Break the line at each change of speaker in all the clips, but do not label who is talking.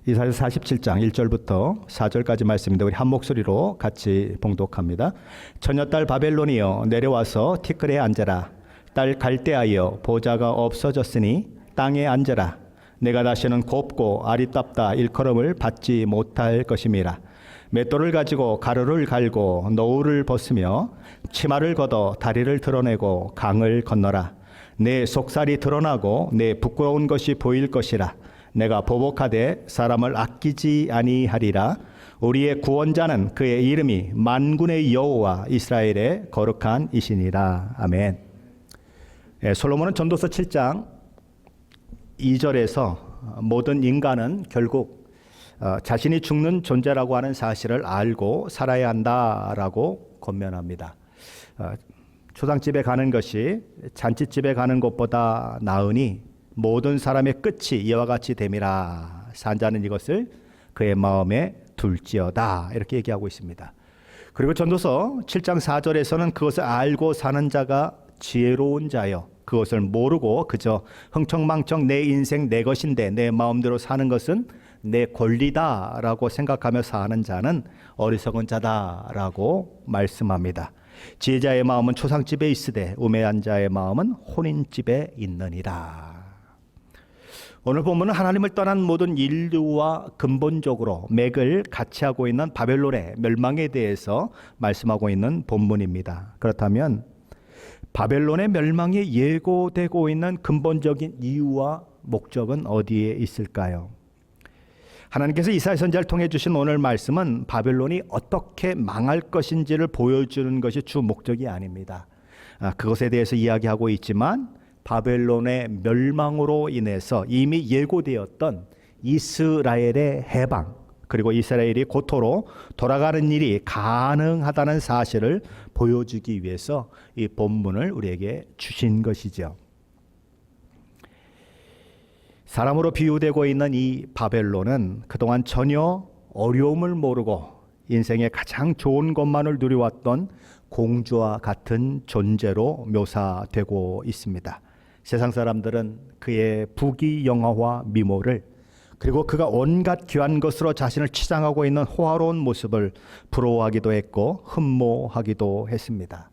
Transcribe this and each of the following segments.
이사야서 47장 1절부터 4절까지 말씀인데 우리 한 목소리로 같이 봉독합니다. 처녀딸 바벨론이여 내려와서 티끌에 앉아라. 딸 갈대아여 보좌가 없어졌으니 땅에 앉아라. 내가 다시는 곱고 아리따다 일컬음을 받지 못할 것임이라. 맷돌을 가지고 가루를 갈고 노울을 벗으며 치마를 걷어 다리를 드러내고 강을 건너라. 내 속살이 드러나고 내 부끄러운 것이 보일 것이라. 내가 보복하되 사람을 아끼지 아니하리라. 우리의 구원자는 그의 이름이 만군의 여호와 이스라엘의 거룩한 이시니라. 아멘. 솔로몬은 전도서 7장 2절에서 모든 인간은 결국 자신이 죽는 존재라고 하는 사실을 알고 살아야 한다라고 권면합니다. 초상집에 가는 것이 잔치집에 가는 것보다 나으니 모든 사람의 끝이 이와 같이 됨이라. 산자는 이것을 그의 마음에 둘지어다. 이렇게 얘기하고 있습니다. 그리고 전도서 7장 4절에서는 그것을 알고 사는 자가 지혜로운 자여 그것을 모르고 그저 흥청망청 내 인생 내 것인데 내 마음대로 사는 것은 내 권리다라고 생각하며 사는 자는 어리석은 자다라고 말씀합니다. 지혜자의 마음은 초상집에 있으되 우매한 자의 마음은 혼인집에 있느니라. 오늘 본문은 하나님을 떠난 모든 인류와 근본적으로 맥을 같이 하고 있는 바벨론의 멸망에 대해서 말씀하고 있는 본문입니다. 그렇다면 바벨론의 멸망이 예고되고 있는 근본적인 이유와 목적은 어디에 있을까요? 하나님께서 이사야 선지자를 통해 주신 오늘 말씀은 바벨론이 어떻게 망할 것인지를 보여주는 것이 주 목적이 아닙니다. 그것에 대해서 이야기하고 있지만 바벨론의 멸망으로 인해서 이미 예고되었던 이스라엘의 해방 그리고 이스라엘이 고토로 돌아가는 일이 가능하다는 사실을 보여주기 위해서 이 본문을 우리에게 주신 것이죠. 사람으로 비유되고 있는 이 바벨론은 그동안 전혀 어려움을 모르고 인생의 가장 좋은 것만을 누려왔던 공주와 같은 존재로 묘사되고 있습니다. 세상 사람들은 그의 부귀영화와 미모를 그리고 그가 온갖 귀한 것으로 자신을 치장하고 있는 호화로운 모습을 부러워하기도 했고 흠모하기도 했습니다.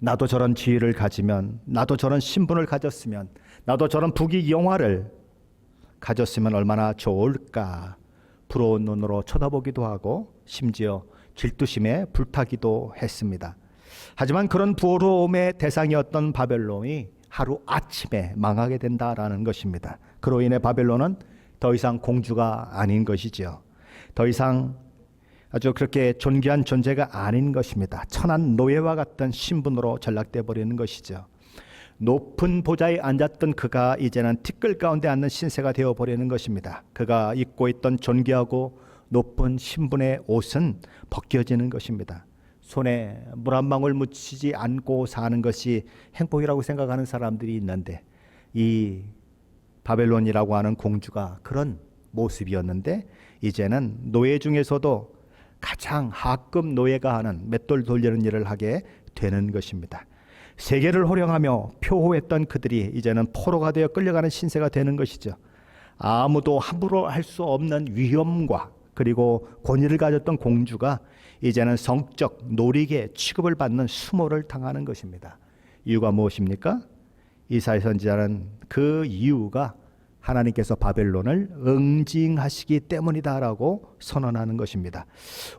나도 저런 지위를 가지면, 나도 저런 신분을 가졌으면, 나도 저런 부귀영화를 가졌으면 얼마나 좋을까 부러운 눈으로 쳐다보기도 하고 심지어 질투심에 불타기도 했습니다. 하지만 그런 부러움의 대상이었던 바벨론이 하루아침에 망하게 된다라는 것입니다. 그로 인해 바벨론은 더 이상 공주가 아닌 것이죠. 더 이상 아주 그렇게 존귀한 존재가 아닌 것입니다. 천한 노예와 같은 신분으로 전락돼 버리는 것이죠. 높은 보좌에 앉았던 그가 이제는 티끌 가운데 앉는 신세가 되어버리는 것입니다. 그가 입고 있던 존귀하고 높은 신분의 옷은 벗겨지는 것입니다. 손에 물 한 방울 묻히지 않고 사는 것이 행복이라고 생각하는 사람들이 있는데 이 바벨론이라고 하는 공주가 그런 모습이었는데 이제는 노예 중에서도 가장 하급 노예가 하는 맷돌 돌리는 일을 하게 되는 것입니다. 세계를 호령하며 표호했던 그들이 이제는 포로가 되어 끌려가는 신세가 되는 것이죠. 아무도 함부로 할 수 없는 위엄과 그리고 권위를 가졌던 공주가 이제는 성적 노리개 취급을 받는 수모를 당하는 것입니다. 이유가 무엇입니까? 이사야 선지자는 그 이유가 하나님께서 바벨론을 응징하시기 때문이다라고 선언하는 것입니다.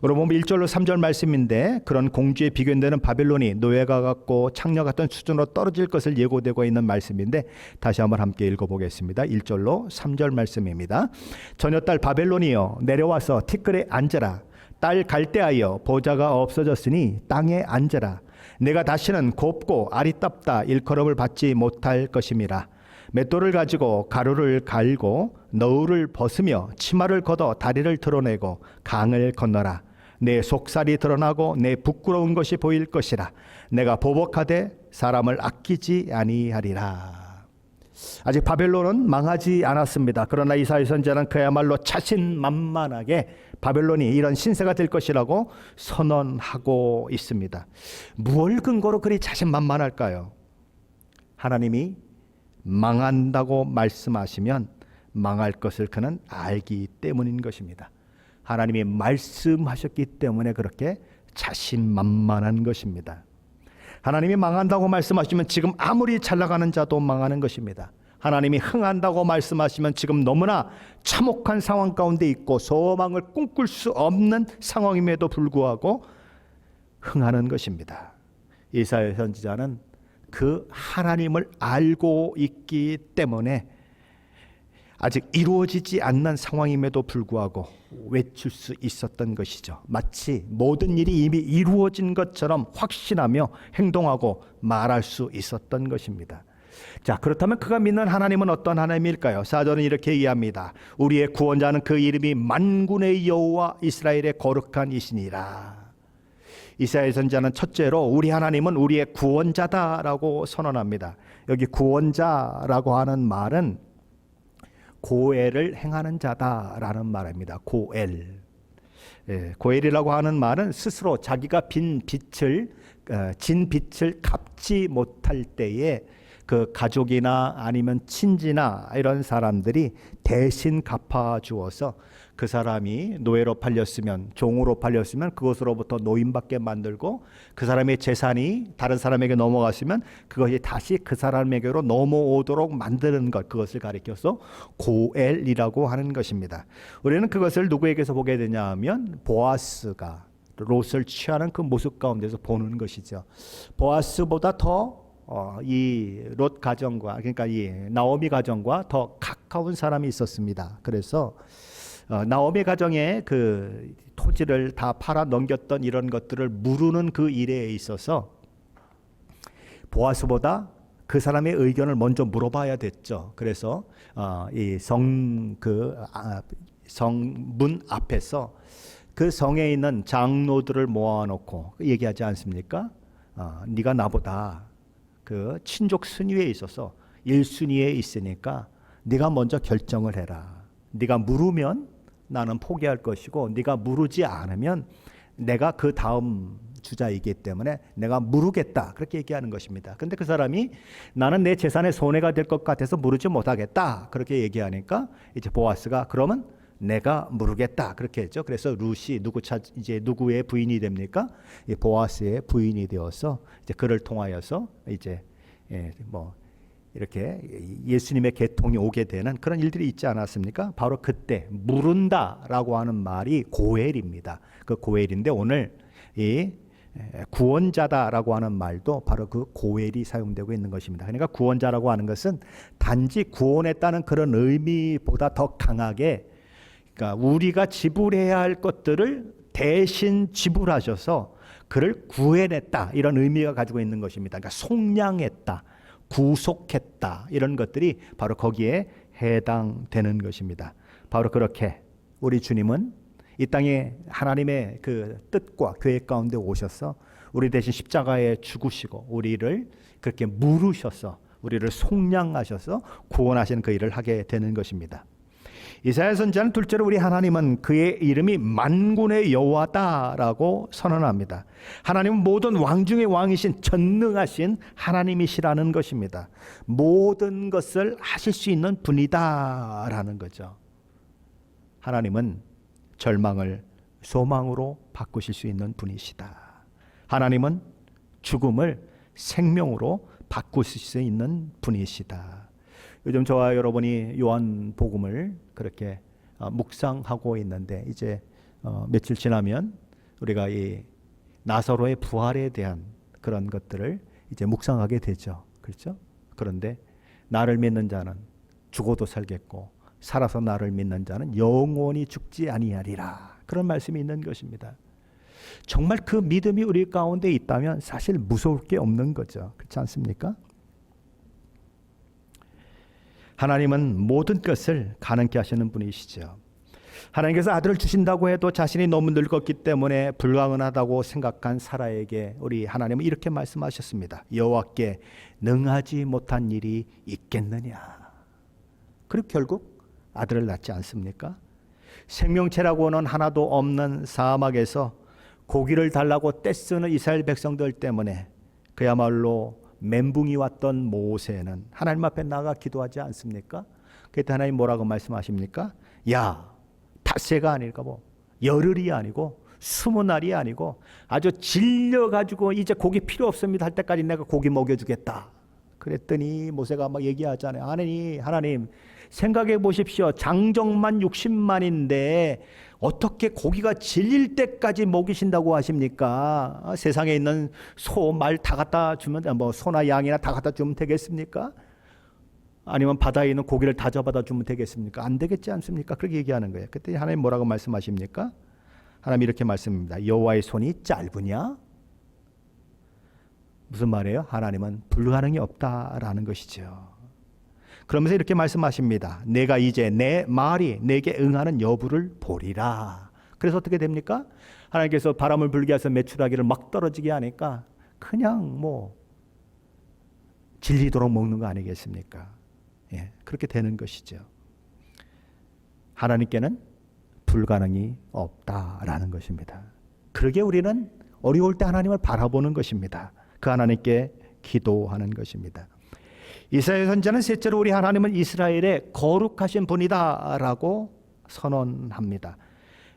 오늘 보면 1절로 3절 말씀인데 그런 공주에 비견되는 바벨론이 노예가 같고 창녀 같은 수준으로 떨어질 것을 예고되고 있는 말씀인데 다시 한번 함께 읽어보겠습니다. 1절로 3절 말씀입니다. 처녀딸 바벨론이여 내려와서 티끌에 앉아라. 딸 갈대아여 보좌가 없어졌으니 땅에 앉아라. 내가 다시는 곱고 아리따다 일컬음을 받지 못할 것임이라. 맷돌을 가지고 가루를 갈고 너울을 벗으며 치마를 걷어 다리를 드러내고 강을 건너라. 내 속살이 드러나고 내 부끄러운 것이 보일 것이라. 내가 보복하되 사람을 아끼지 아니하리라. 아직 바벨론은 망하지 않았습니다. 그러나 이사야 선지자는 그야말로 자신만만하게 바벨론이 이런 신세가 될 것이라고 선언하고 있습니다. 무엇을 근거로 그리 자신만만할까요? 하나님이 망한다고 말씀하시면 망할 것을 그는 알기 때문인 것입니다. 하나님이 말씀하셨기 때문에 그렇게 자신만만한 것입니다. 하나님이 망한다고 말씀하시면 지금 아무리 잘 나가는 자도 망하는 것입니다. 하나님이 흥한다고 말씀하시면 지금 너무나 참혹한 상황 가운데 있고 소망을 꿈꿀 수 없는 상황임에도 불구하고 흥하는 것입니다. 이사야 선지자는 그 하나님을 알고 있기 때문에 아직 이루어지지 않는 상황임에도 불구하고 외칠 수 있었던 것이죠. 마치 모든 일이 이미 이루어진 것처럼 확신하며 행동하고 말할 수 있었던 것입니다. 자, 그렇다면 그가 믿는 하나님은 어떤 하나님일까요? 4절은 이렇게 이해합니다. 우리의 구원자는 그 이름이 만군의 여호와 이스라엘의 거룩한 이시니라. 이사야 선지자는 첫째로 우리 하나님은 우리의 구원자다라고 선언합니다. 여기 구원자라고 하는 말은 고엘을 행하는 자다라는 말입니다. 고엘. 고엘이라고 하는 말은 스스로 자기가 진 빚을 갚지 못할 때에 그 가족이나 아니면 친지나 이런 사람들이 대신 갚아주어서 그 사람이 노예로 팔렸으면, 종으로 팔렸으면 그것으로부터 노임받게 만들고, 그 사람의 재산이 다른 사람에게 넘어갔으면 그것이 다시 그 사람에게로 넘어오도록 만드는 것, 그것을 가리켜서 고엘이라고 하는 것입니다. 우리는 그것을 누구에게서 보게 되냐 하면 보아스가 롯을 취하는 그 모습 가운데서 보는 것이죠. 보아스보다 더 이 롯 가정과, 그러니까 이 나오미 가정과 더 가까운 사람이 있었습니다. 그래서 나오미 가정에 그 토지를 다 팔아 넘겼던 이런 것들을 무르는 그 일에 있어서 보아스보다 그 사람의 의견을 먼저 물어봐야 됐죠. 그래서 이 성문 앞에서 그 성에 있는 장로들을 모아놓고 얘기하지 않습니까? 네가 나보다 그 친족 순위에 있어서 1순위에 있으니까 네가 먼저 결정을 해라. 네가 물으면 나는 포기할 것이고, 네가 물으지 않으면 내가 그 다음 주자이기 때문에 내가 물으겠다, 그렇게 얘기하는 것입니다. 근데 그 사람이 나는 내 재산에 손해가 될 것 같아서 물으지 못하겠다, 그렇게 얘기하니까 이제 보아스가 그러면 내가 물으겠다, 그렇게 했죠. 그래서 룻이 이제 누구의 부인이 됩니까? 보아스의 부인이 되어서 이제 그를 통하여서 이제 이렇게 예수님의 계통이 오게 되는 그런 일들이 있지 않았습니까? 바로 그때 물은다라고 하는 말이 고엘입니다. 그 고엘인데 오늘 이 구원자다라고 하는 말도 바로 그 고엘이 사용되고 있는 것입니다. 그러니까 구원자라고 하는 것은 단지 구원했다는 그런 의미보다 더 강하게, 그러니까 우리가 지불해야 할 것들을 대신 지불하셔서 그를 구해냈다, 이런 의미가 가지고 있는 것입니다. 그러니까 속량했다, 구속했다, 이런 것들이 바로 거기에 해당되는 것입니다. 바로 그렇게 우리 주님은 이 땅에 하나님의 그 뜻과 계획 가운데 오셔서 우리 대신 십자가에 죽으시고 우리를 그렇게 물으셔서 우리를 속량하셔서 구원하시는 그 일을 하게 되는 것입니다. 이사야 선지자는 둘째로 우리 하나님은 그의 이름이 만군의 여호와다라고 선언합니다. 하나님은 모든 왕 중의 왕이신 전능하신 하나님이시라는 것입니다. 모든 것을 하실 수 있는 분이다라는 거죠. 하나님은 절망을 소망으로 바꾸실 수 있는 분이시다. 하나님은 죽음을 생명으로 바꾸실 수 있는 분이시다. 요즘 저와 여러분이 요한복음을 그렇게 묵상하고 있는데, 이제 며칠 지나면 우리가 이 나사로의 부활에 대한 그런 것들을 이제 묵상하게 되죠. 그렇죠? 그런데 나를 믿는 자는 죽어도 살겠고 살아서 나를 믿는 자는 영원히 죽지 아니하리라, 그런 말씀이 있는 것입니다. 정말 그 믿음이 우리 가운데 있다면 사실 무서울 게 없는 거죠. 그렇지 않습니까? 하나님은 모든 것을 가능케 하시는 분이시죠. 하나님께서 아들을 주신다고 해도 자신이 너무 늙었기 때문에 불가능하다고 생각한 사라에게 우리 하나님은 이렇게 말씀하셨습니다. 여호와께 능하지 못한 일이 있겠느냐. 그리고 결국 아들을 낳지 않습니까? 생명체라고는 하나도 없는 사막에서 고기를 달라고 떼쓰는 이스라엘 백성들 때문에 그야말로 멘붕이 왔던 모세는 하나님 앞에 나가 기도하지 않습니까? 그때 하나님 뭐라고 말씀하십니까? 야, 닷새가 아닐까 뭐 열흘이 아니고 20날이 아니고 아주 질려가지고 이제 고기 필요 없습니다 할 때까지 내가 고기 먹여주겠다. 그랬더니 모세가 막 얘기하잖아요. 아니 하나님 생각해 보십시오. 장정만 60만인데 어떻게 고기가 질릴 때까지 먹이신다고 하십니까? 세상에 있는 소, 말 다 갖다 주면 뭐 소나 양이나 다 갖다 주면 되겠습니까? 아니면 바다에 있는 고기를 다 잡아다 주면 되겠습니까? 안 되겠지 않습니까? 그렇게 얘기하는 거예요. 그때 하나님 뭐라고 말씀하십니까? 하나님 이렇게 말씀합니다. 여호와의 손이 짧으냐? 무슨 말이에요? 하나님은 불가능이 없다라는 것이죠. 그러면서 이렇게 말씀하십니다. 내가 이제 내 말이 내게 응하는 여부를 보리라. 그래서 어떻게 됩니까? 하나님께서 바람을 불게 해서 메추라기를 막 떨어지게 하니까 그냥 뭐 질리도록 먹는 거 아니겠습니까? 예, 그렇게 되는 것이죠. 하나님께는 불가능이 없다라는 것입니다. 그러게 우리는 어려울 때 하나님을 바라보는 것입니다. 그 하나님께 기도하는 것입니다. 이사야 선지자는 셋째로 우리 하나님은 이스라엘의 거룩하신 분이다라고 선언합니다.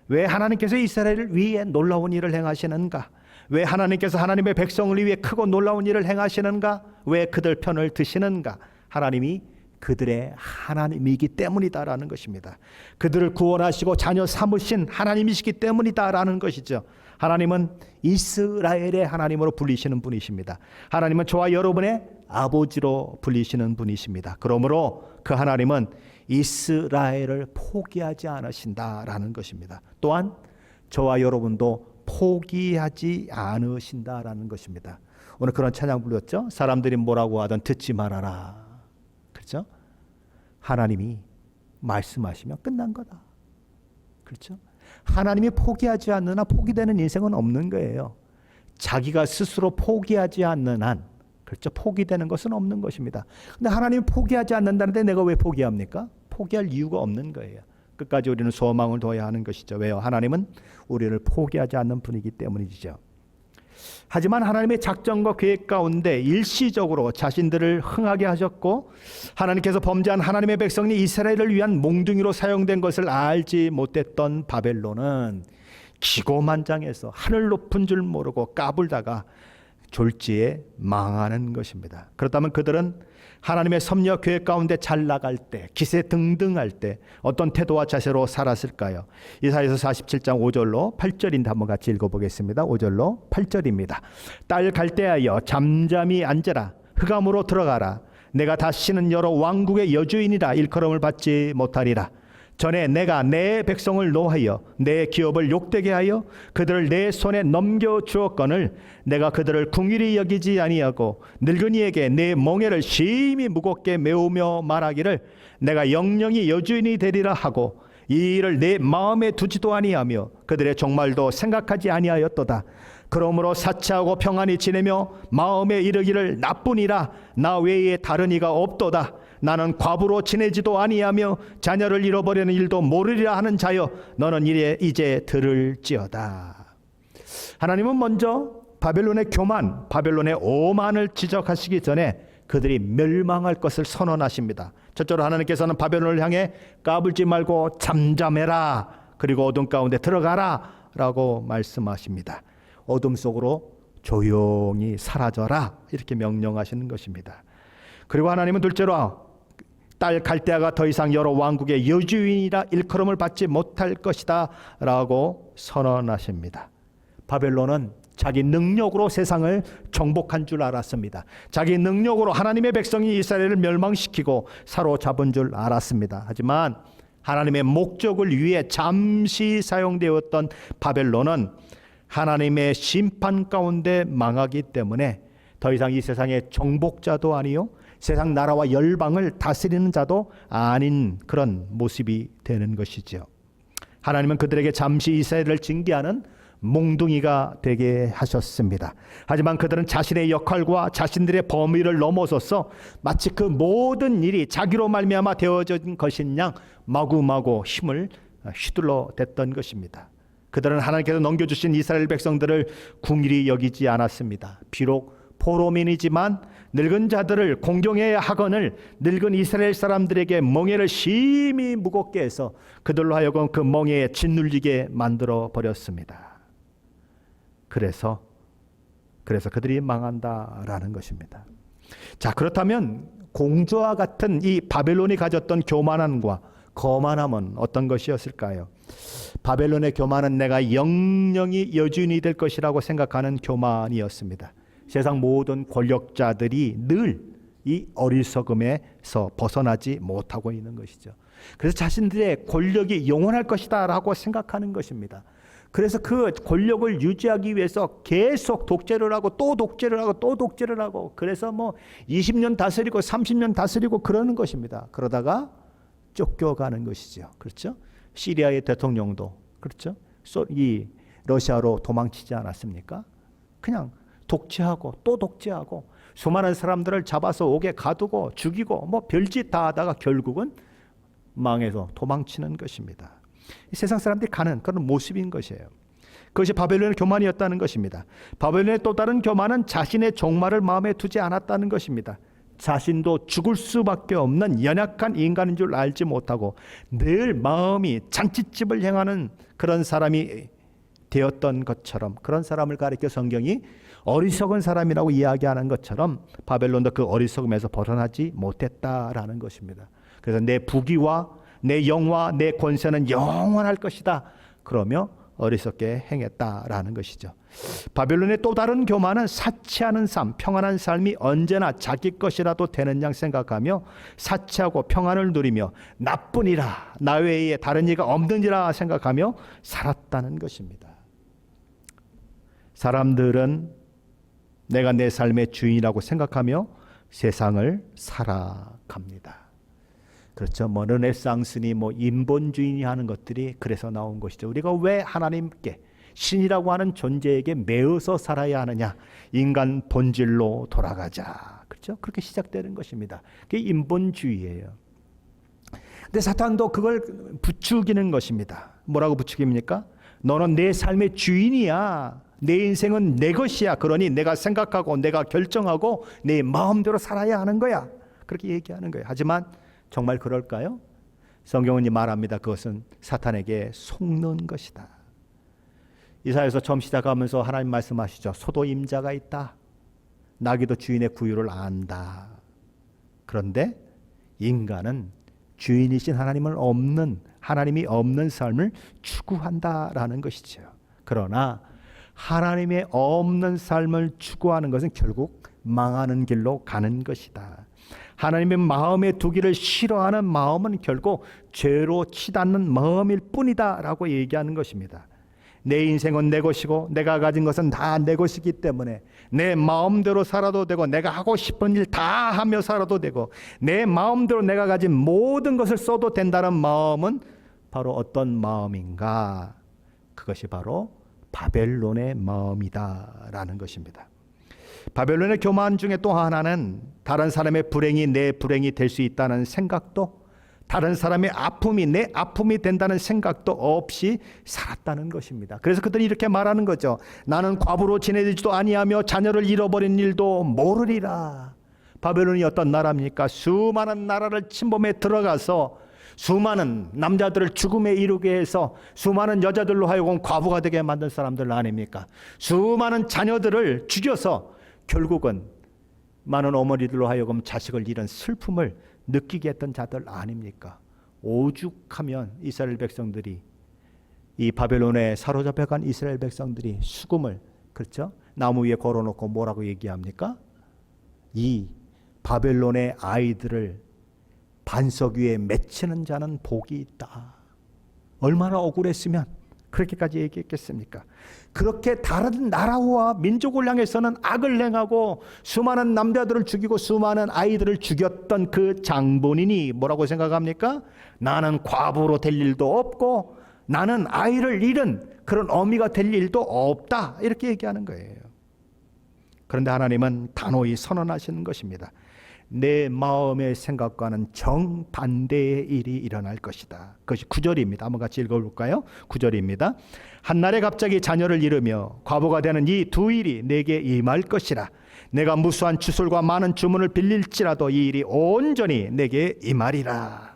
왜 하나님께서 이스라엘을 위해 놀라운 일을 행하시는가? 왜 하나님께서 하나님의 백성을 위해 크고 놀라운 일을 행하시는가? 왜 그들 편을 드시는가? 하나님이 그들의 하나님이기 때문이다라는 것입니다. 그들을 구원하시고 자녀 삼으신 하나님이시기 때문이다라는 것이죠. 하나님은 이스라엘의 하나님으로 불리시는 분이십니다. 하나님은 저와 여러분의 아버지로 불리시는 분이십니다. 그러므로 그 하나님은 이스라엘을 포기하지 않으신다라는 것입니다. 또한 저와 여러분도 포기하지 않으신다라는 것입니다. 오늘 그런 찬양 불렀죠. 사람들이 뭐라고 하든 듣지 말아라. 그렇죠? 하나님이 말씀하시면 끝난 거다. 그렇죠? 하나님이 포기하지 않는 한 포기되는 인생은 없는 거예요. 자기가 스스로 포기하지 않는 한, 그렇죠? 포기되는 것은 없는 것입니다. 근데 하나님이 포기하지 않는다는데 내가 왜 포기합니까? 포기할 이유가 없는 거예요. 끝까지 우리는 소망을 둬야 하는 것이죠. 왜요? 하나님은 우리를 포기하지 않는 분이기 때문이죠. 하지만 하나님의 작전과 계획 가운데 일시적으로 자신들을 흥하게 하셨고 하나님께서 범죄한 하나님의 백성이 이스라엘을 위한 몽둥이로 사용된 것을 알지 못했던 바벨론은 기고만장해서 하늘 높은 줄 모르고 까불다가 졸지에 망하는 것입니다. 그렇다면 그들은 하나님의 섭리와 계획 가운데 잘 나갈 때, 기세 등등할 때 어떤 태도와 자세로 살았을까요? 이사야서 47장 5절로 8절인데 한번 같이 읽어보겠습니다. 5절로 8절입니다. 딸 갈대하여 잠잠히 앉으라. 흑암으로 들어가라. 내가 다시는 여러 왕국의 여주인이라 일컬음을 받지 못하리라. 전에 내가 내 백성을 노하여 내 기업을 욕되게 하여 그들을 내 손에 넘겨주었거늘 내가 그들을 궁일이 여기지 아니하고 늙은이에게 내 멍에를 심히 무겁게 메우며 말하기를 내가 영영이 여주인이 되리라 하고 이 일을 내 마음에 두지도 아니하며 그들의 종말도 생각하지 아니하였도다. 그러므로 사치하고 평안히 지내며 마음에 이르기를 나뿐이라 나 외에 다른 이가 없도다. 나는 과부로 지내지도 아니하며 자녀를 잃어버리는 일도 모르리라 하는 자여 너는 이제 들을지어다. 하나님은 먼저 바벨론의 교만, 바벨론의 오만을 지적하시기 전에 그들이 멸망할 것을 선언하십니다. 첫째로 하나님께서는 바벨론을 향해 까불지 말고 잠잠해라, 그리고 어둠 가운데 들어가라 라고 말씀하십니다. 어둠 속으로 조용히 사라져라 이렇게 명령하시는 것입니다. 그리고 하나님은 둘째로 딸 갈대아가 더 이상 여러 왕국의 여주인이라 일컬음을 받지 못할 것이다 라고 선언하십니다. 바벨론은 자기 능력으로 세상을 정복한 줄 알았습니다. 자기 능력으로 하나님의 백성이 이스라엘을 멸망시키고 사로잡은 줄 알았습니다. 하지만 하나님의 목적을 위해 잠시 사용되었던 바벨론은 하나님의 심판 가운데 망하기 때문에 더 이상 이 세상의 정복자도 아니요 세상 나라와 열방을 다스리는 자도 아닌 그런 모습이 되는 것이죠. 하나님은 그들에게 잠시 이스라엘을 징계하는 몽둥이가 되게 하셨습니다. 하지만 그들은 자신의 역할과 자신들의 범위를 넘어서서 마치 그 모든 일이 자기로 말미암아 되어진 것인 양 마구마구 힘을 휘둘러 댔던 것입니다. 그들은 하나님께서 넘겨주신 이스라엘 백성들을 궁일이 여기지 않았습니다. 비록 포로민이지만 늙은 자들을 공경해야 하거늘 늙은 이스라엘 사람들에게 멍에를 심히 무겁게 해서 그들로 하여금 그 멍에에 짓눌리게 만들어 버렸습니다. 그래서 그들이 망한다라는 것입니다. 자, 그렇다면 공주와 같은 이 바벨론이 가졌던 교만함과 거만함은 어떤 것이었을까요? 바벨론의 교만은 내가 영영이 여주인이 될 것이라고 생각하는 교만이었습니다. 세상 모든 권력자들이 늘 이 어리석음에서 벗어나지 못하고 있는 것이죠. 그래서 자신들의 권력이 영원할 것이다 라고 생각하는 것입니다. 그래서 그 권력을 유지하기 위해서 계속 독재를 하고 또 독재를 하고 또 독재를 하고, 그래서 뭐 20년 다스리고 30년 다스리고 그러는 것입니다. 그러다가 쫓겨가는 것이죠. 그렇죠? 시리아의 대통령도 그렇죠? 이 러시아로 도망치지 않았습니까? 그냥 독재하고 또 독재하고 수많은 사람들을 잡아서 옥에 가두고 죽이고 뭐 별짓 다 하다가 결국은 망해서 도망치는 것입니다. 이 세상 사람들이 가는 그런 모습인 것이에요. 그것이 바벨론의 교만이었다는 것입니다. 바벨론의 또 다른 교만은 자신의 종말을 마음에 두지 않았다는 것입니다. 자신도 죽을 수밖에 없는 연약한 인간인 줄 알지 못하고 늘 마음이 잔치집을 향하는 그런 사람이 되었던 것처럼, 그런 사람을 가리켜 성경이 어리석은 사람이라고 이야기하는 것처럼 바벨론도 그 어리석음에서 벗어나지 못했다라는 것입니다. 그래서 내 부귀와 내 영화, 내 권세는 영원할 것이다 그러며 어리석게 행했다라는 것이죠. 바벨론의 또 다른 교만은 사치하는 삶, 평안한 삶이 언제나 자기 것이라도 되는 양 생각하며 사치하고 평안을 누리며 나뿐이라, 나 외에 다른 이가 없느니라 생각하며 살았다는 것입니다. 사람들은 내가 내 삶의 주인이라고 생각하며 세상을 살아갑니다. 그렇죠. 뭐 르네상스니 뭐 인본주의니 하는 것들이 그래서 나온 것이죠. 우리가 왜 하나님께, 신이라고 하는 존재에게 매어서 살아야 하느냐? 인간 본질로 돌아가자. 그렇죠? 그렇게 시작되는 것입니다. 그게 인본주의예요. 근데 사탄도 그걸 부추기는 것입니다. 뭐라고 부추깁니까? 너는 내 삶의 주인이야. 내 인생은 내 것이야. 그러니 내가 생각하고 내가 결정하고 내 마음대로 살아야 하는 거야. 그렇게 얘기하는 거예요. 하지만 정말 그럴까요? 성경은 말합니다. 그것은 사탄에게 속는 것이다. 이사야서 처음 시작하면서 하나님 말씀하시죠. 소도 임자가 있다. 나귀도 주인의 구유를 안다. 그런데 인간은 주인이신 하나님이 없는 삶을 추구한다라는 것이죠. 그러나 하나님의 없는 삶을 추구하는 것은 결국 망하는 길로 가는 것이다. 하나님의 마음에 두기를 싫어하는 마음은 결국 죄로 치닫는 마음일 뿐이다 라고 얘기하는 것입니다. 내 인생은 내 것이고 내가 가진 것은 다 내 것이기 때문에 내 마음대로 살아도 되고 내가 하고 싶은 일 다 하며 살아도 되고 내 마음대로 내가 가진 모든 것을 써도 된다는 마음은 바로 어떤 마음인가? 그것이 바로 바벨론의 마음이다라는 것입니다. 바벨론의 교만 중에 또 하나는 다른 사람의 불행이 내 불행이 될 수 있다는 생각도, 다른 사람의 아픔이 내 아픔이 된다는 생각도 없이 살았다는 것입니다. 그래서 그들이 이렇게 말하는 거죠. 나는 과부로 지내지도 아니하며 자녀를 잃어버린 일도 모르리라. 바벨론이 어떤 나라입니까? 수많은 나라를 침범해 들어가서 수많은 남자들을 죽음에 이르게 해서 수많은 여자들로 하여금 과부가 되게 만든 사람들 아닙니까? 수많은 자녀들을 죽여서 결국은 많은 어머니들로 하여금 자식을 잃은 슬픔을 느끼게 했던 자들 아닙니까? 오죽하면 이스라엘 백성들이, 이 바벨론에 사로잡혀간 이스라엘 백성들이 수금을, 그렇죠? 나무 위에 걸어놓고 뭐라고 얘기합니까? 이 바벨론의 아이들을 반석 위에 맺히는 자는 복이 있다. 얼마나 억울했으면 그렇게까지 얘기했겠습니까? 그렇게 다른 나라와 민족을 향해서는 악을 행하고 수많은 남자들을 죽이고 수많은 아이들을 죽였던 그 장본인이 뭐라고 생각합니까? 나는 과부로 될 일도 없고 나는 아이를 잃은 그런 어미가 될 일도 없다. 이렇게 얘기하는 거예요. 그런데 하나님은 단호히 선언하시는 것입니다. 내 마음의 생각과는 정반대의 일이 일어날 것이다. 그것이 9절입니다. 한번 같이 읽어볼까요? 9절입니다. 한날에 갑자기 자녀를 잃으며 과부가 되는 이 두 일이 내게 임할 것이라. 내가 무수한 주술과 많은 주문을 빌릴지라도 이 일이 온전히 내게 임하리라.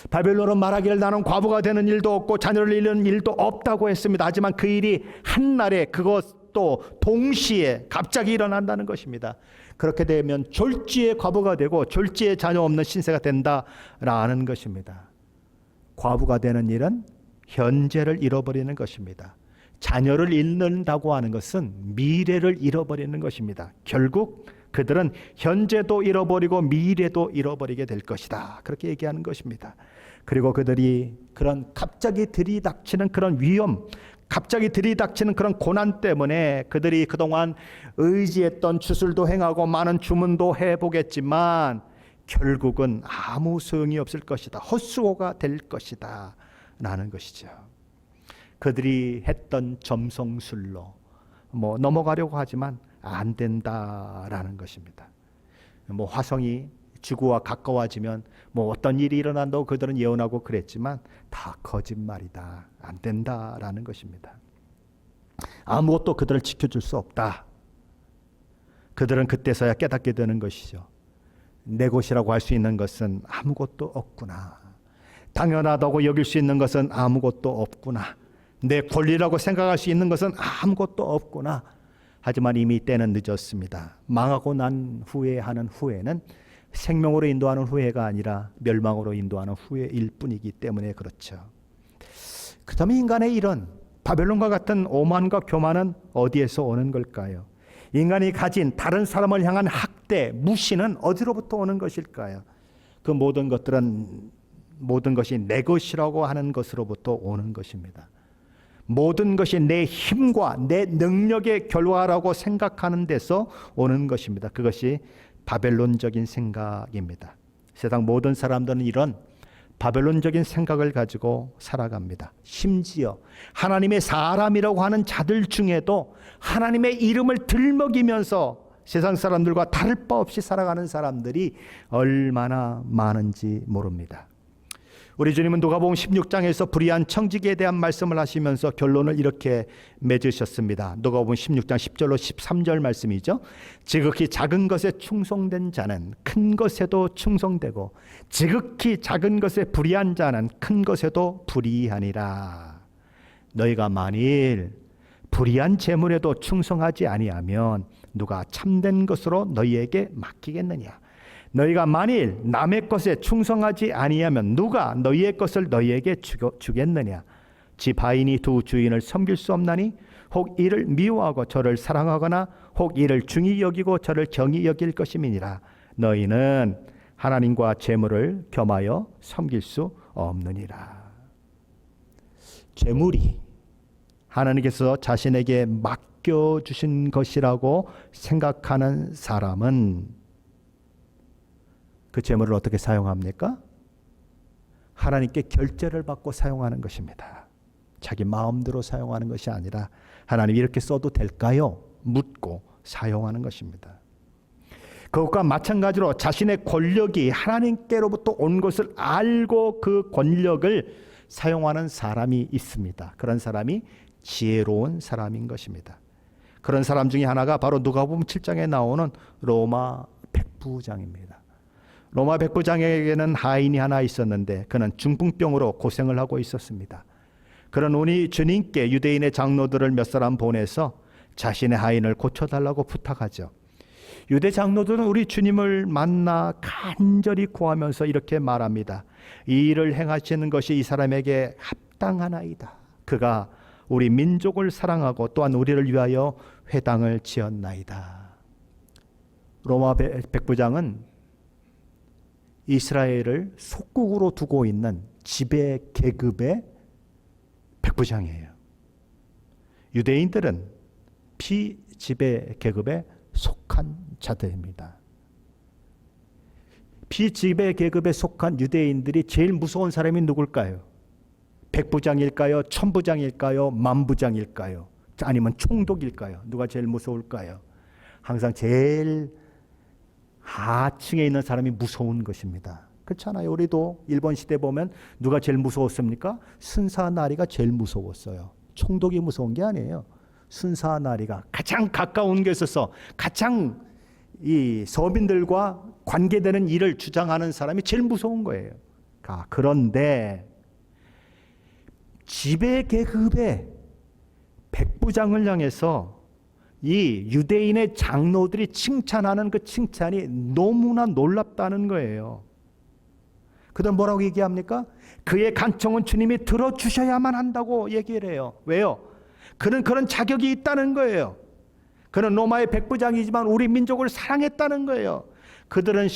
바벨론은 말하기를 나는 과부가 되는 일도 없고 자녀를 잃는 일도 없다고 했습니다. 하지만 그 일이 한날에 그것도 동시에 갑자기 일어난다는 것입니다. 그렇게 되면 졸지에 과부가 되고 졸지에 자녀 없는 신세가 된다라는 것입니다. 과부가 되는 일은 현재를 잃어버리는 것입니다. 자녀를 잃는다고 하는 것은 미래를 잃어버리는 것입니다. 결국 그들은 현재도 잃어버리고 미래도 잃어버리게 될 것이다. 그렇게 얘기하는 것입니다. 그리고 그들이 그런 갑자기 들이닥치는 그런 위험, 갑자기 들이닥치는 그런 고난 때문에 그들이 그동안 의지했던 주술도 행하고 많은 주문도 해보겠지만 결국은 아무 소용이 없을 것이다. 헛수고가 될 것이다 라는 것이죠. 그들이 했던 점성술로 넘어가려고 하지만 안 된다라는 것입니다. 화성이 지구와 가까워지면 어떤 일이 일어난다고 그들은 예언하고 그랬지만 다 거짓말이다. 안 된다라는 것입니다. 아무것도 그들을 지켜줄 수 없다. 그들은 그때서야 깨닫게 되는 것이죠. 내 것이라고 할 수 있는 것은 아무것도 없구나. 당연하다고 여길 수 있는 것은 아무것도 없구나. 내 권리라고 생각할 수 있는 것은 아무것도 없구나. 하지만 이미 때는 늦었습니다. 망하고 난 후에 하는 후회는 생명으로 인도하는 후회가 아니라 멸망으로 인도하는 후회일 뿐이기 때문에 그렇죠. 그렇다면 인간의 이런 바벨론과 같은 오만과 교만은 어디에서 오는 걸까요? 인간이 가진 다른 사람을 향한 학대, 무시는 어디로부터 오는 것일까요? 그 모든 것이 내 것이라고 하는 것으로부터 오는 것입니다. 모든 것이 내 힘과 내 능력의 결과라고 생각하는 데서 오는 것입니다. 그것이 바벨론적인 생각입니다. 세상 모든 사람들은 이런 바벨론적인 생각을 가지고 살아갑니다. 심지어 하나님의 사람이라고 하는 자들 중에도 하나님의 이름을 들먹이면서 세상 사람들과 다를 바 없이 살아가는 사람들이 얼마나 많은지 모릅니다. 우리 주님은 누가복음 16장에서 불의한 청지기에 대한 말씀을 하시면서 결론을 이렇게 맺으셨습니다. 누가복음 16장 10절로 13절 말씀이죠. 지극히 작은 것에 충성된 자는 큰 것에도 충성되고 지극히 작은 것에 불의한 자는 큰 것에도 불의하니라. 너희가 만일 불의한 재물에도 충성하지 아니하면 누가 참된 것으로 너희에게 맡기겠느냐. 너희가 만일 남의 것에 충성하지 아니하면 누가 너희의 것을 너희에게 주겠느냐. 집 하인이 두 주인을 섬길 수 없나니 혹 이를 미워하고 저를 사랑하거나 혹 이를 중히 여기고 저를 경히 여길 것임이니라. 너희는 하나님과 재물을 겸하여 섬길 수 없느니라. 재물이 하나님께서 자신에게 맡겨주신 것이라고 생각하는 사람은 그 재물을 어떻게 사용합니까? 하나님께 결제를 받고 사용하는 것입니다. 자기 마음대로 사용하는 것이 아니라 하나님 이렇게 써도 될까요? 묻고 사용하는 것입니다. 그것과 마찬가지로 자신의 권력이 하나님께로부터 온 것을 알고 그 권력을 사용하는 사람이 있습니다. 그런 사람이 지혜로운 사람인 것입니다. 그런 사람 중에 하나가 바로 누가복음 7장에 나오는 로마 백부장입니다. 로마 백부장에게는 하인이 하나 있었는데 그는 중풍병으로 고생을 하고 있었습니다. 그런 우리 주님께 유대인의 장로들을 몇 사람 보내서 자신의 하인을 고쳐달라고 부탁하죠. 유대 장로들은 우리 주님을 만나 간절히 구하면서 이렇게 말합니다. 이 일을 행하시는 것이 이 사람에게 합당하나이다. 그가 우리 민족을 사랑하고 또한 우리를 위하여 회당을 지었나이다. 로마 백부장은 이스라엘을 속국으로 두고 있는 지배 계급의 백부장이에요. 유대인들은 피지배 계급에 속한 자들입니다. 피지배 계급에 속한 유대인들이 제일 무서운 사람이 누굴까요? 백부장일까요? 천부장일까요? 만부장일까요? 아니면 총독일까요? 누가 제일 무서울까요? 항상 제일 하층에 있는 사람이 무서운 것입니다. 그렇잖아요. 우리도 일본 시대 보면 누가 제일 무서웠습니까? 순사나리가 제일 무서웠어요. 총독이 무서운 게 아니에요. 순사나리가 가장 가까운 게 있어서 가장 이 서민들과 관계되는 일을 주장하는 사람이 제일 무서운 거예요. 그런데 지배 계급의 백부장을 향해서 이 유대인의 장로들이 칭찬하는 그 칭찬이 너무나 놀랍다는 거예요. 그들 뭐라고 얘기합니까? 그의 간청은 주님이 들어주셔야만 한다고 얘기를 해요. 왜요? 그는 그런 자격이 있다는 거예요. 그는 로마의 백부장이지만 우리 민족을 사랑했다는 거예요. 그는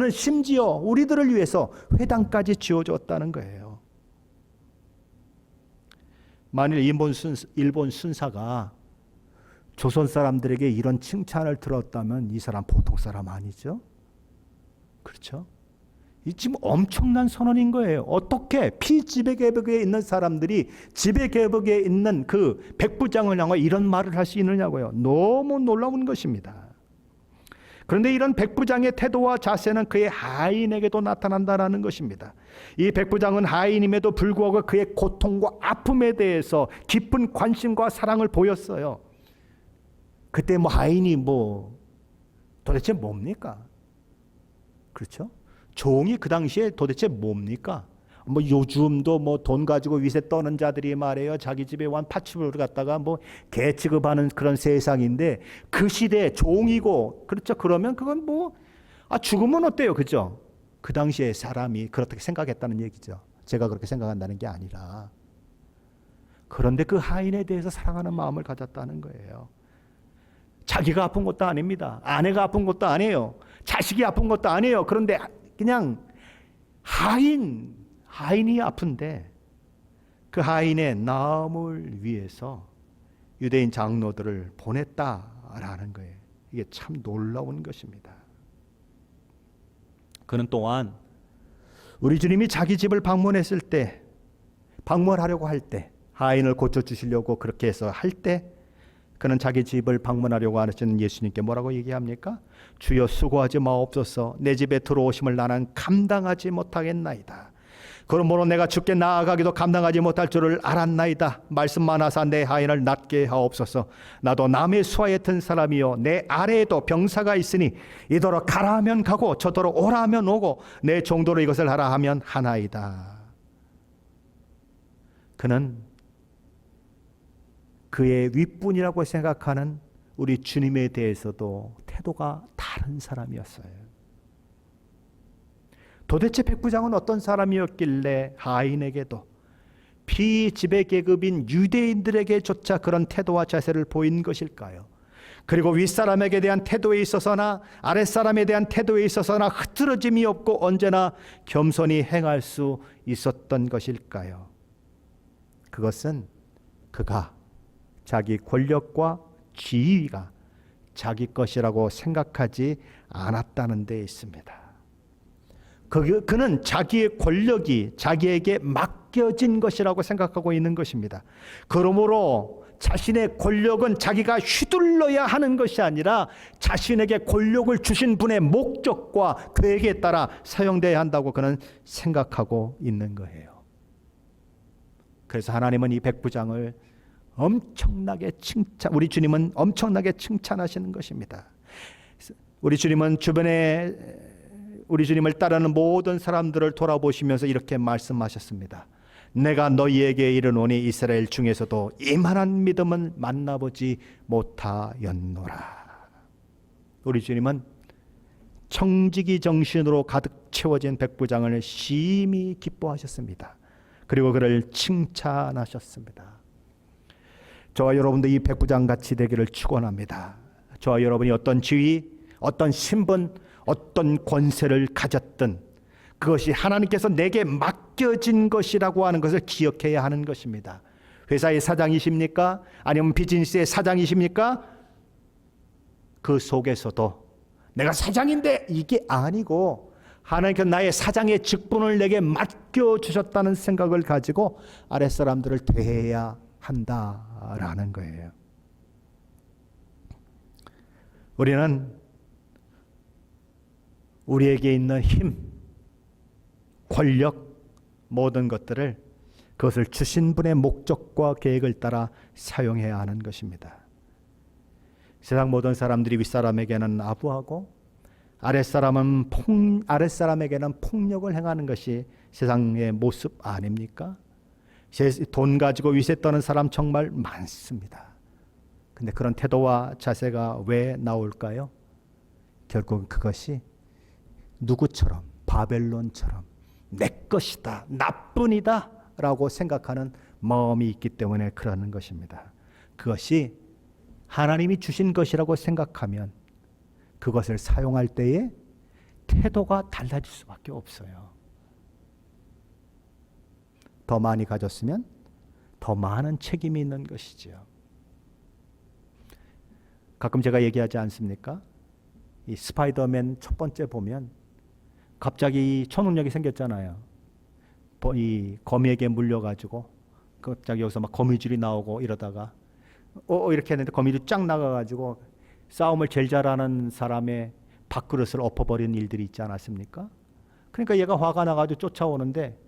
심지어 우리들을 위해서 회당까지 지어줬다는 거예요. 만일 일본 순사가 조선 사람들에게 이런 칭찬을 들었다면 이 사람 보통 사람 아니죠? 그렇죠? 이 지금 엄청난 선언인 거예요. 어떻게 피지배계급에 있는 사람들이 지배계급에 있는 그 백부장을 향해 이런 말을 할 수 있느냐고요. 너무 놀라운 것입니다. 그런데 이런 백부장의 태도와 자세는 그의 하인에게도 나타난다는 것입니다. 이 백부장은 하인임에도 불구하고 그의 고통과 아픔에 대해서 깊은 관심과 사랑을 보였어요. 그때 하인이 도대체 뭡니까? 그렇죠? 종이 그 당시에 도대체 뭡니까? 요즘도 돈 가지고 위세 떠는 자들이 말해요. 자기 집에 완 파출을 갖다가 개 취급하는 그런 세상인데 그 시대에 종이고 그렇죠. 그러면 그건 죽으면 어때요? 그죠? 그 당시에 사람이 그렇게 생각했다는 얘기죠. 제가 그렇게 생각한다는 게 아니라. 그런데 그 하인에 대해서 사랑하는 마음을 가졌다는 거예요. 자기가 아픈 것도 아닙니다. 아내가 아픈 것도 아니에요. 자식이 아픈 것도 아니에요. 그런데 그냥 하인이 아픈데 그 하인의 나음을 위해서 유대인 장로들을 보냈다라는 거예요. 이게 참 놀라운 것입니다. 그는 또한 우리 주님이 자기 집을 방문했을 때, 방문하려고 할 때, 하인을 고쳐주시려고 그렇게 해서 할 때 그는 자기 집을 방문하려고 하시는 예수님께 뭐라고 얘기합니까? 주여 수고하지 마옵소서. 내 집에 들어오심을 나는 감당하지 못하겠나이다. 그러므로 내가 주께 나아가기도 감당하지 못할 줄을 알았나이다. 말씀만 하사 내 하인을 낫게 하옵소서. 나도 남의 수하에 든 사람이요 내 아래에도 병사가 있으니 이더러 가라 하면 가고 저더러 오라 하면 오고 내 종도로 이것을 하라 하면 하나이다. 그는 그의 윗분이라고 생각하는 우리 주님에 대해서도 태도가 다른 사람이었어요. 도대체 백부장은 어떤 사람이었길래 하인에게도 피지배계급인 유대인들에게조차 그런 태도와 자세를 보인 것일까요? 그리고 윗사람에게 대한 태도에 있어서나 아랫사람에 대한 태도에 있어서나 흐트러짐이 없고 언제나 겸손히 행할 수 있었던 것일까요? 그것은 그가 자기 권력과 지위가 자기 것이라고 생각하지 않았다는 데 있습니다. 그는 자기의 권력이 자기에게 맡겨진 것이라고 생각하고 있는 것입니다. 그러므로 자신의 권력은 자기가 휘둘러야 하는 것이 아니라 자신에게 권력을 주신 분의 목적과 계획에 따라 사용되어야 한다고 그는 생각하고 있는 거예요. 그래서 하나님은 이 백부장을 엄청나게 우리 주님은 엄청나게 칭찬하시는 것입니다. 우리 주님은 주변에 우리 주님을 따르는 모든 사람들을 돌아보시면서 이렇게 말씀하셨습니다. 내가 너희에게 이르노니 이스라엘 중에서도 이만한 믿음은 만나보지 못하였노라. 우리 주님은 청지기 정신으로 가득 채워진 백부장을 심히 기뻐하셨습니다. 그리고 그를 칭찬하셨습니다. 저와 여러분도 이 백부장 같이 되기를 축원합니다. 저와 여러분이 어떤 지위, 어떤 신분, 어떤 권세를 가졌든 그것이 하나님께서 내게 맡겨진 것이라고 하는 것을 기억해야 하는 것입니다. 회사의 사장이십니까? 아니면 비즈니스의 사장이십니까? 그 속에서도 내가 사장인데 이게 아니고 하나님께서 나의 사장의 직분을 내게 맡겨주셨다는 생각을 가지고 아랫사람들을 대해야 한다라는 거예요. 우리는 우리에게 있는 힘, 권력, 모든 것들을 그것을 주신 분의 목적과 계획을 따라 사용해야 하는 것입니다. 세상 모든 사람들이 윗사람에게는 아부하고 아랫사람에게는 폭력을 행하는 것이 세상의 모습 아닙니까? 돈 가지고 위세 떠는 사람 정말 많습니다. 근데 그런 태도와 자세가 왜 나올까요? 결국 그것이 누구처럼, 바벨론처럼 내 것이다, 나뿐이다 라고 생각하는 마음이 있기 때문에 그러는 것입니다. 그것이 하나님이 주신 것이라고 생각하면 그것을 사용할 때에 태도가 달라질 수밖에 없어요. 더 많이 가졌으면 더 많은 책임이 있는 것이지요. 가끔 제가 얘기하지 않습니까? 이 스파이더맨 첫 번째 보면 갑자기 초능력이 생겼잖아요. 이 거미에게 물려가지고 갑자기 여기서 막 거미줄이 나오고 이러다가 이렇게 했는데 거미줄이 쫙 나가가지고 싸움을 제일 잘하는 사람의 밥그릇을 엎어버린 일들이 있지 않았습니까? 그러니까 얘가 화가 나가지고 쫓아오는데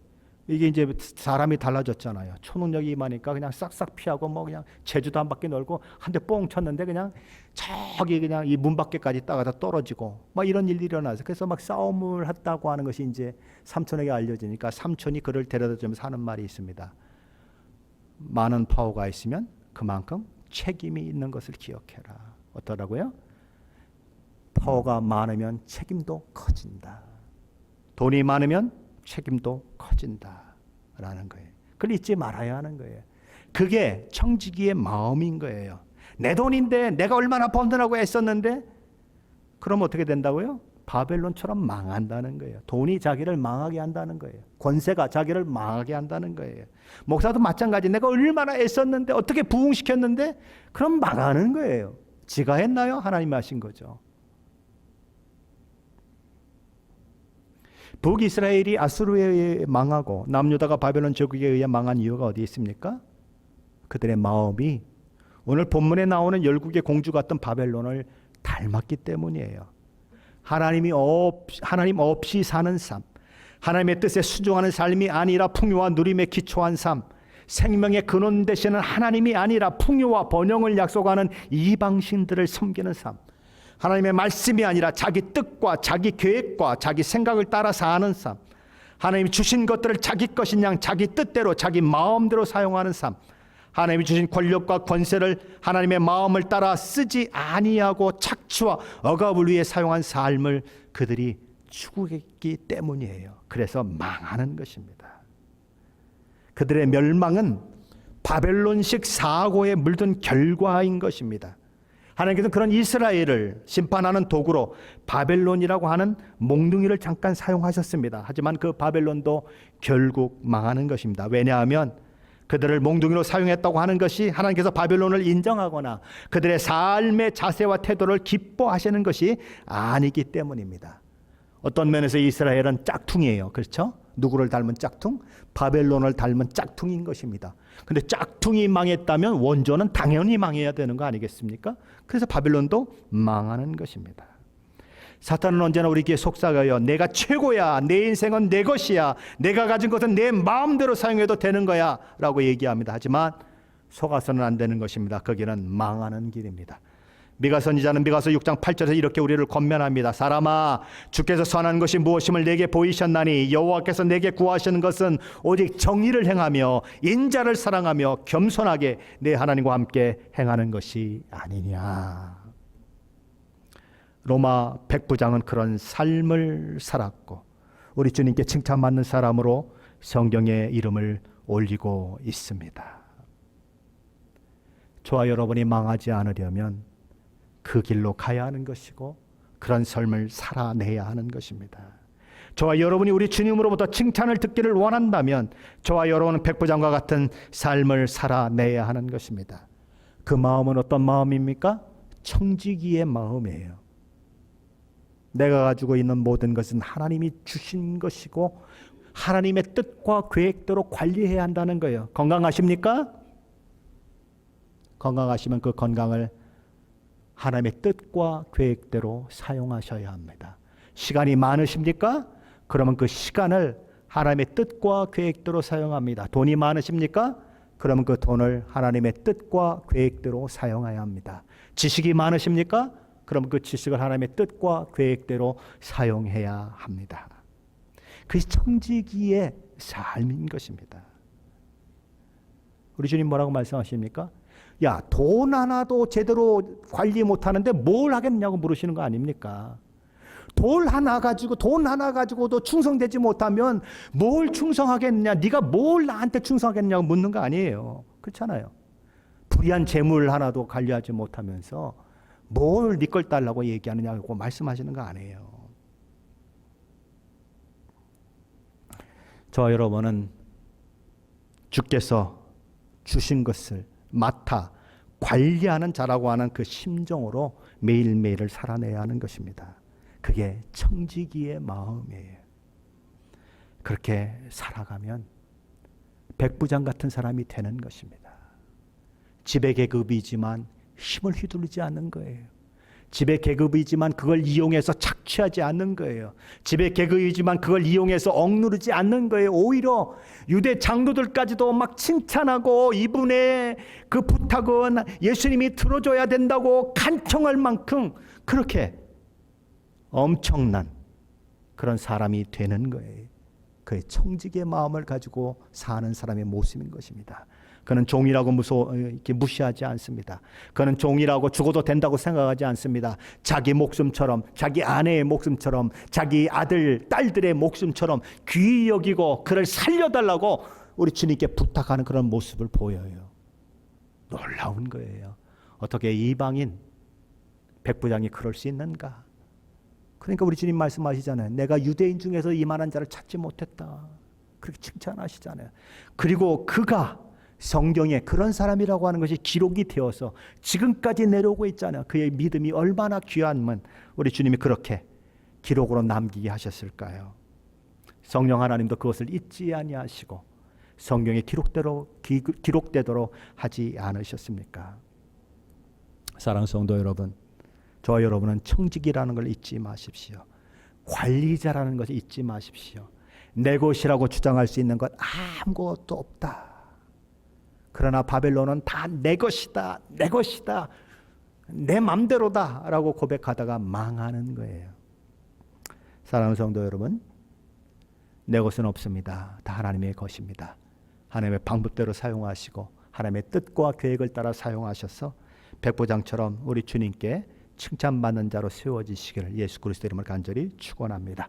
이게 이제 사람이 달라졌잖아요. 초능력이 임하니까 그냥 싹싹 피하고 뭐 그냥 제주도 한 바퀴 놀고 한 대 뽕 쳤는데 그냥 저기 그냥 이 문 밖에까지 따가다 떨어지고 막 이런 일들이 일어나서 그래서 막 싸움을 했다고 하는 것이 이제 삼촌에게 알려지니까 삼촌이 그를 데려다 주면서 하는 말이 있습니다. 많은 파워가 있으면 그만큼 책임이 있는 것을 기억해라. 어떠라고요? 파워가 많으면 책임도 커진다. 돈이 많으면 책임도 커진다라는 거예요. 그걸 잊지 말아야 하는 거예요. 그게 청지기의 마음인 거예요. 내 돈인데 내가 얼마나 번다고 애썼는데 그럼 어떻게 된다고요? 바벨론처럼 망한다는 거예요. 돈이 자기를 망하게 한다는 거예요. 권세가 자기를 망하게 한다는 거예요. 목사도 마찬가지. 내가 얼마나 애썼는데 어떻게 부흥시켰는데 그럼 망하는 거예요. 지가 했나요? 하나님이 하신 거죠. 북이스라엘이 아수르에 의해 망하고 남유다가 바벨론 제국에 의해 망한 이유가 어디에 있습니까? 그들의 마음이 오늘 본문에 나오는 열국의 공주 같은 바벨론을 닮았기 때문이에요. 하나님 없이 사는 삶, 하나님의 뜻에 순종하는 삶이 아니라 풍요와 누림에 기초한 삶, 생명의 근원 되시는 하나님이 아니라 풍요와 번영을 약속하는 이방신들을 섬기는 삶, 하나님의 말씀이 아니라 자기 뜻과 자기 계획과 자기 생각을 따라 사는 삶, 하나님이 주신 것들을 자기 것인 양 자기 뜻대로 자기 마음대로 사용하는 삶, 하나님이 주신 권력과 권세를 하나님의 마음을 따라 쓰지 아니하고 착취와 억압을 위해 사용한 삶을 그들이 추구했기 때문이에요. 그래서 망하는 것입니다. 그들의 멸망은 바벨론식 사고에 물든 결과인 것입니다. 하나님께서는 그런 이스라엘을 심판하는 도구로 바벨론이라고 하는 몽둥이를 잠깐 사용하셨습니다. 하지만 그 바벨론도 결국 망하는 것입니다. 왜냐하면 그들을 몽둥이로 사용했다고 하는 것이 하나님께서 바벨론을 인정하거나 그들의 삶의 자세와 태도를 기뻐하시는 것이 아니기 때문입니다. 어떤 면에서 이스라엘은 짝퉁이에요. 그렇죠? 누구를 닮은 짝퉁? 바벨론을 닮은 짝퉁인 것입니다. 근데 짝퉁이 망했다면 원조는 당연히 망해야 되는 거 아니겠습니까? 그래서 바벨론도 망하는 것입니다. 사탄은 언제나 우리에게 속삭여요. 내가 최고야. 내 인생은 내 것이야. 내가 가진 것은 내 마음대로 사용해도 되는 거야 라고 얘기합니다. 하지만 속아서는 안 되는 것입니다. 거기는 망하는 길입니다. 미가 선지자는 미가서 6장 8절에서 이렇게 우리를 권면합니다. 사람아, 주께서 선한 것이 무엇임을 내게 보이셨나니 여호와께서 내게 구하시는 것은 오직 정의를 행하며 인자를 사랑하며 겸손하게 내 하나님과 함께 행하는 것이 아니냐. 로마 백부장은 그런 삶을 살았고 우리 주님께 칭찬받는 사람으로 성경에 이름을 올리고 있습니다. 저와 여러분이 망하지 않으려면 그 길로 가야 하는 것이고 그런 삶을 살아내야 하는 것입니다. 저와 여러분이 우리 주님으로부터 칭찬을 듣기를 원한다면 저와 여러분은 백부장과 같은 삶을 살아내야 하는 것입니다. 그 마음은 어떤 마음입니까? 청지기의 마음이에요. 내가 가지고 있는 모든 것은 하나님이 주신 것이고 하나님의 뜻과 계획대로 관리해야 한다는 거예요. 건강하십니까? 건강하시면 그 건강을 하나님의 뜻과 계획대로 사용하셔야 합니다. 시간이 많으십니까? 그러면 그 시간을 하나님의 뜻과 계획대로 사용합니다. 돈이 많으십니까? 그러면 그 돈을 하나님의 뜻과 계획대로 사용해야 합니다. 지식이 많으십니까? 그럼 그 지식을 하나님의 뜻과 계획대로 사용해야 합니다. 그것이 청지기의 삶인 것입니다. 우리 주님 뭐라고 말씀하십니까? 야, 돈 하나도 제대로 관리 못하는데 뭘 하겠냐고 물으시는 거 아닙니까? 돈 하나 가지고도 충성되지 못하면 뭘 충성하겠냐? 네가 뭘 나한테 충성하겠냐고 묻는 거 아니에요. 그렇잖아요. 불의한 재물 하나도 관리하지 못하면서 뭘 네 걸 달라고 얘기하느냐고 말씀하시는 거 아니에요. 저와 여러분은 주께서 주신 것을 맡아 관리하는 자라고 하는 그 심정으로 매일매일을 살아내야 하는 것입니다. 그게 청지기의 마음이에요. 그렇게 살아가면 백부장 같은 사람이 되는 것입니다. 지배 계급이지만 힘을 휘둘리지 않는 거예요. 지배 계급이지만 그걸 이용해서 착취하지 않는 거예요. 지배 계급이지만 그걸 이용해서 억누르지 않는 거예요. 오히려 유대 장로들까지도 막 칭찬하고 이분의 그 부탁은 예수님이 들어줘야 된다고 간청할 만큼 그렇게 엄청난 그런 사람이 되는 거예요. 그의 청지기의 마음을 가지고 사는 사람의 모습인 것입니다. 그는 종이라고 이렇게 무시하지 않습니다. 그는 종이라고 죽어도 된다고 생각하지 않습니다. 자기 목숨처럼, 자기 아내의 목숨처럼, 자기 아들, 딸들의 목숨처럼 귀히 여기고 그를 살려달라고 우리 주님께 부탁하는 그런 모습을 보여요. 놀라운 거예요. 어떻게 이방인 백부장이 그럴 수 있는가? 그러니까 우리 주님 말씀하시잖아요. 내가 유대인 중에서 이만한 자를 찾지 못했다. 그렇게 칭찬하시잖아요. 그리고 그가 성경에 그런 사람이라고 하는 것이 기록이 되어서 지금까지 내려오고 있잖아요. 그의 믿음이 얼마나 귀한면 우리 주님이 그렇게 기록으로 남기게 하셨을까요? 성령 하나님도 그것을 잊지 아니하시고 성경에 기록되도록 하지 않으셨습니까? 사랑하는 성도 여러분, 저와 여러분은 청지기라는 걸 잊지 마십시오. 관리자라는 것을 잊지 마십시오. 내 것이라고 주장할 수 있는 것 아무것도 없다. 그러나 바벨론은 다 내 것이다, 내 것이다, 내 맘대로다 라고 고백하다가 망하는 거예요. 사랑하는 성도 여러분, 내 것은 없습니다. 다 하나님의 것입니다. 하나님의 방법대로 사용하시고 하나님의 뜻과 계획을 따라 사용하셔서 백부장처럼 우리 주님께 칭찬받는 자로 세워지시기를 예수 그리스도 이름으로 간절히 축원합니다.